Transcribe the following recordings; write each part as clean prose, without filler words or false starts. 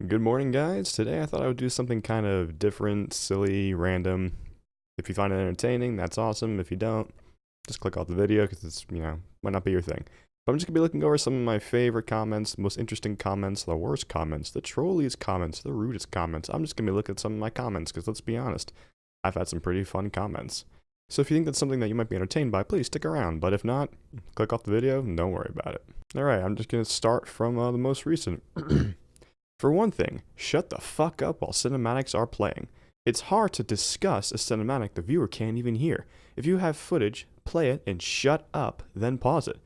Good morning, guys. Today I thought I would do something kind of different, silly, random. If you find it entertaining, that's awesome. If you don't, just click off the video because it's, might not be your thing. But I'm just going to be looking over some of my favorite comments, the most interesting comments, the worst comments, the trolliest comments, the rudest comments. I'm just going to be looking at some of my comments because let's be honest, I've had some pretty fun comments. So if you think that's something that you might be entertained by, please stick around. But if not, click off the video and don't worry about it. Alright, I'm just going to start from the most recent. For one thing, shut the fuck up while cinematics are playing. It's hard to discuss a cinematic the viewer can't even hear. If you have footage, play it and shut up, then pause it.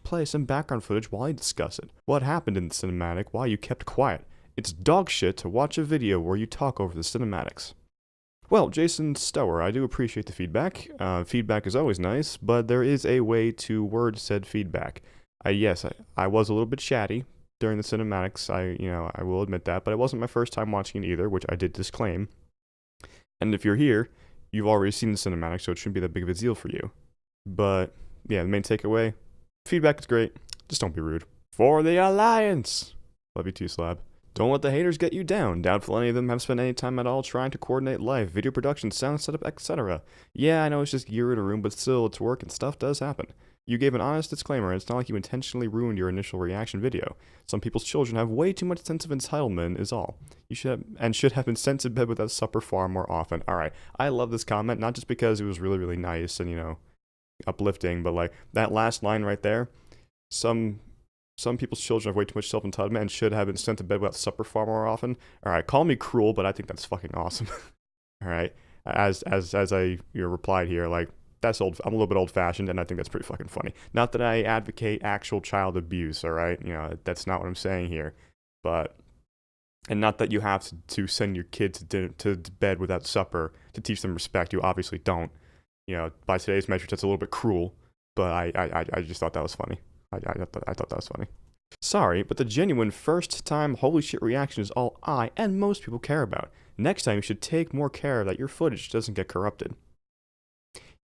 / play some background footage while you discuss it. What happened in the cinematic while you kept quiet? It's dog shit to watch a video where you talk over the cinematics. Well, Jason Stower, I do appreciate the feedback. Feedback is always nice, but there is a way to word said feedback. Yes, I was a little bit chatty during the cinematics, I will admit that, but it wasn't my first time watching it either, which I did disclaim. And if you're here, you've already seen the cinematic, so it shouldn't be that big of a deal for you. But, yeah, the main takeaway, feedback is great, just don't be rude. For the Alliance! Love you too, Slab. Don't let the haters get you down. Doubtful any of them have spent any time at all trying to coordinate live, video production, sound setup, etc. Yeah, I know it's just you're in a room, but still, it's work and stuff does happen. You gave an honest disclaimer, and it's not like you intentionally ruined your initial reaction video. Some people's children have way too much sense of entitlement is all. You should have been sent to bed without supper far more often. Alright, I love this comment, not just because it was really, really nice and, uplifting, but like, that last line right there, some people's children have way too much self-entitlement and should have been sent to bed without supper far more often. Alright, call me cruel, but I think that's fucking awesome. Alright, as I replied here, like, that's old. I'm a little bit old-fashioned, and I think that's pretty fucking funny. Not that I advocate actual child abuse, alright? That's not what I'm saying here. But, and not that you have to send your kid to bed without supper to teach them respect. You obviously don't. By today's measures, that's a little bit cruel, but I just thought that was funny. I thought that was funny. Sorry, but the genuine first-time holy shit reaction is all I and most people care about. Next time, you should take more care that your footage doesn't get corrupted.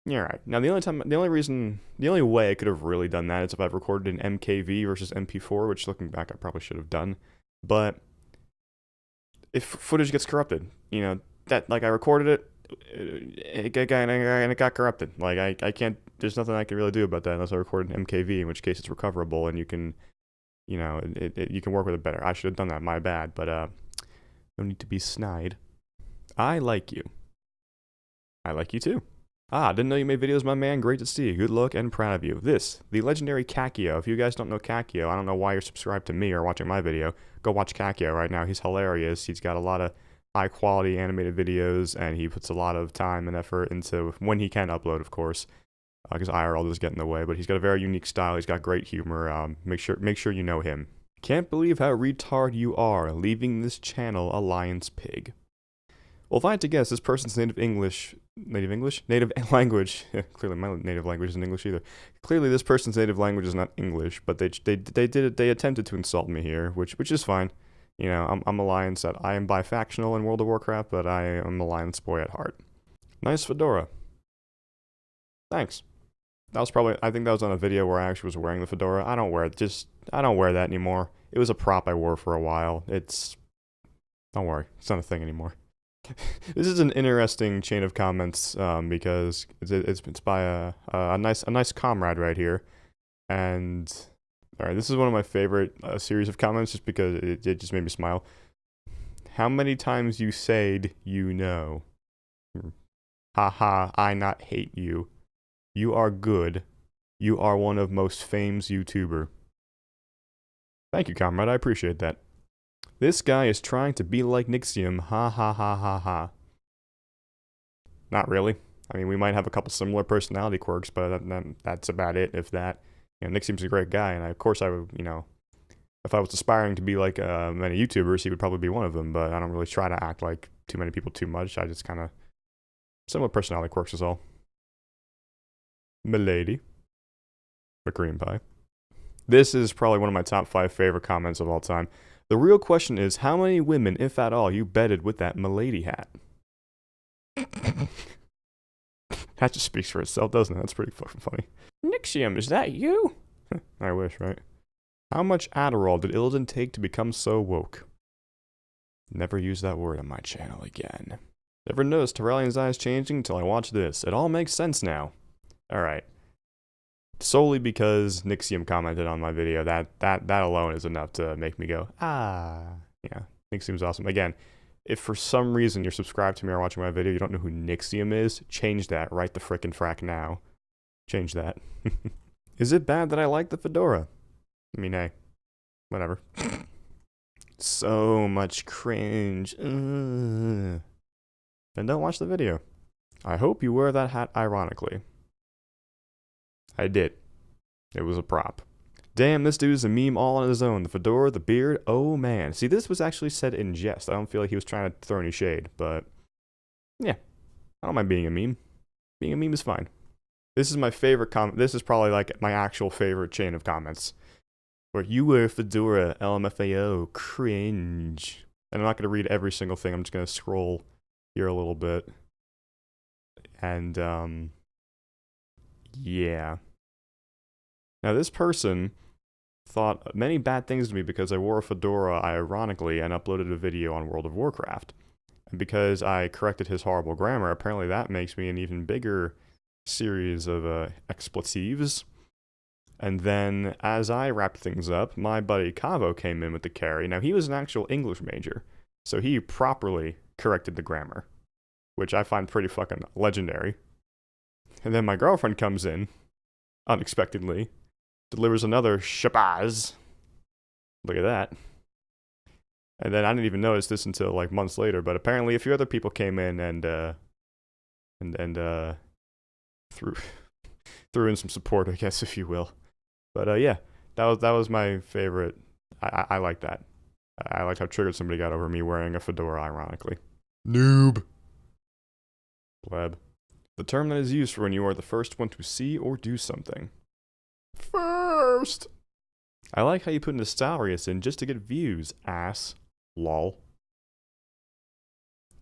Yeah, right. Now, the only way I could have really done that is if I've recorded an MKV versus MP4, which looking back, I probably should have done. But if footage gets corrupted, that, like, I recorded it, and it got corrupted. Like, I can't, there's nothing I can really do about that unless I record an MKV, in which case it's recoverable and you can, you can work with it better. I should have done that, my bad, but, no need to be snide. I like you. I like you too. Didn't know you made videos, my man. Great to see you. Good luck and proud of you. This, the legendary Kakio. If you guys don't know Kakio, I don't know why you're subscribed to me or watching my video. Go watch Kakio right now. He's hilarious. He's got a lot of high-quality animated videos, and he puts a lot of time and effort into when he can upload, of course, because IRL does get in the way. But he's got a very unique style. He's got great humor. Make sure you know him. Can't believe how retard you are, leaving this channel a lion's pig. Well, if I had to guess, this person's native language, clearly my native language isn't English either. Clearly this person's native language is not English, but they attempted to insult me here, which is fine. I'm a Lions that I am bifactional in World of Warcraft, but I am a Lions boy at heart. Nice fedora. Thanks. That was probably, I think that was on a video where I actually was wearing the fedora. I don't wear that anymore. It was a prop I wore for a while. Don't worry, it's not a thing anymore. This is an interesting chain of comments because it's by a nice comrade right here, and alright, this is one of my favorite series of comments just because it just made me smile. How many times you said you know? Haha, I not hate you. You are good. You are one of most famous YouTuber. Thank you, comrade. I appreciate that. This guy is trying to be like Nixium, ha ha ha ha ha. Not really. I mean, we might have a couple similar personality quirks, but that's about it, if that. Nixium's a great guy, and of course I would, if I was aspiring to be like many YouTubers, he would probably be one of them, but I don't really try to act like too many people too much. I just kind of, similar personality quirks is all. Milady. A cream pie. This is probably one of my top 5 favorite comments of all time. The real question is, how many women, if at all, you bedded with that milady hat? That just speaks for itself, doesn't it? That's pretty fucking funny. Nixium, is that you? I wish, right? How much Adderall did Illidan take to become so woke? Never use that word on my channel again. Never noticed Terrellion's eyes changing until I watched this. It all makes sense now. Alright. Solely because Nixium commented on my video. That alone is enough to make me go, ah. Yeah, Nixium's awesome. Again, if for some reason you're subscribed to me or watching my video, you don't know who Nixium is, change that right the frickin' frack now. Change that. Is it bad that I like the fedora? I mean, hey, whatever. So much cringe. Ugh. Then don't watch the video. I hope you wear that hat ironically. I did. It was a prop. Damn, this dude's a meme all on his own. The fedora, the beard, oh man. See, this was actually said in jest. I don't feel like he was trying to throw any shade, but yeah. I don't mind being a meme. Being a meme is fine. This is my favorite comment. This is probably like my actual favorite chain of comments. Where you wear fedora, LMFAO, cringe. And I'm not going to read every single thing. I'm just going to scroll here a little bit. And, yeah. Now, this person thought many bad things to me because I wore a fedora, ironically, and uploaded a video on World of Warcraft. And because I corrected his horrible grammar, apparently that makes me an even bigger series of expletives. And then, as I wrapped things up, my buddy Cavo came in with the carry. Now, he was an actual English major, so he properly corrected the grammar, which I find pretty fucking legendary. And then my girlfriend comes in, unexpectedly, delivers another shabazz. Look at that. And then I didn't even notice this until like months later, but apparently a few other people came in and threw in some support, I guess, if you will. But yeah, that was my favorite. I like that. I liked how triggered somebody got over me wearing a fedora, ironically. Noob. Pleb. The term that is used for when you are the first one to see or do something. First. I like how you put Nostalrius in just to get views, ass. Lol.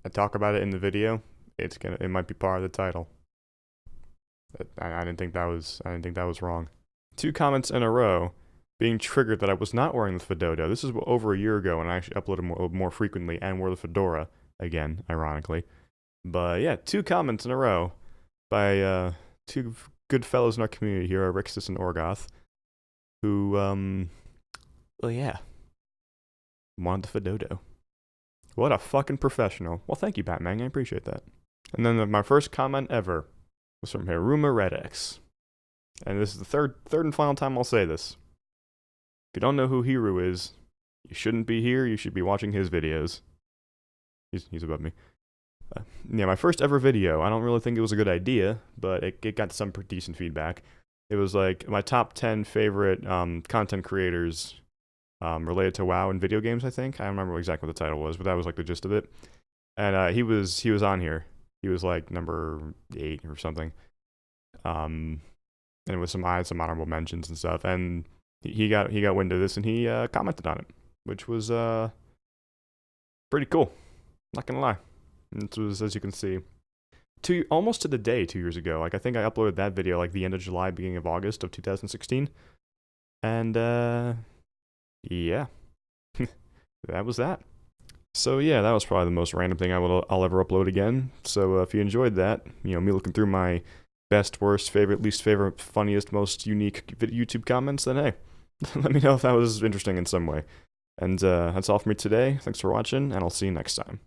I talk about it in the video. It might be part of the title. I didn't think that was wrong. 2 comments in a row being triggered that I was not wearing the fedora. This is over a year ago, and I actually uploaded more frequently and wore the fedora again, ironically. But yeah, 2 comments in a row by 2 good fellows in our community here, Rixus and Orgoth, who well yeah, wanted the fedora. What a fucking professional. Well, thank you, Batman. I appreciate that. And then my first comment ever was from Hiruma Redex. And this is the third and final time I'll say this. If you don't know who Hiru is, you shouldn't be here, you should be watching his videos. He's above me. Yeah, my first ever video, I don't really think it was a good idea, but it got some pretty decent feedback. It was like my top 10 favorite content creators related to WoW and video games, I think. I don't remember exactly what the title was, but that was like the gist of it. And he was on here. He was like number 8 or something. And it was I had some honorable mentions and stuff. And he got wind of this and he commented on it, which was pretty cool. Not gonna lie. It was, as you can see, almost to the day 2 years ago. Like I think I uploaded that video like the end of July, beginning of August of 2016. And yeah, that was that. So yeah, that was probably the most random thing I'll ever upload again. So if you enjoyed that, you know, me looking through my best, worst, favorite, least favorite, funniest, most unique YouTube comments, then hey, let me know if that was interesting in some way. And that's all for me today. Thanks for watching, and I'll see you next time.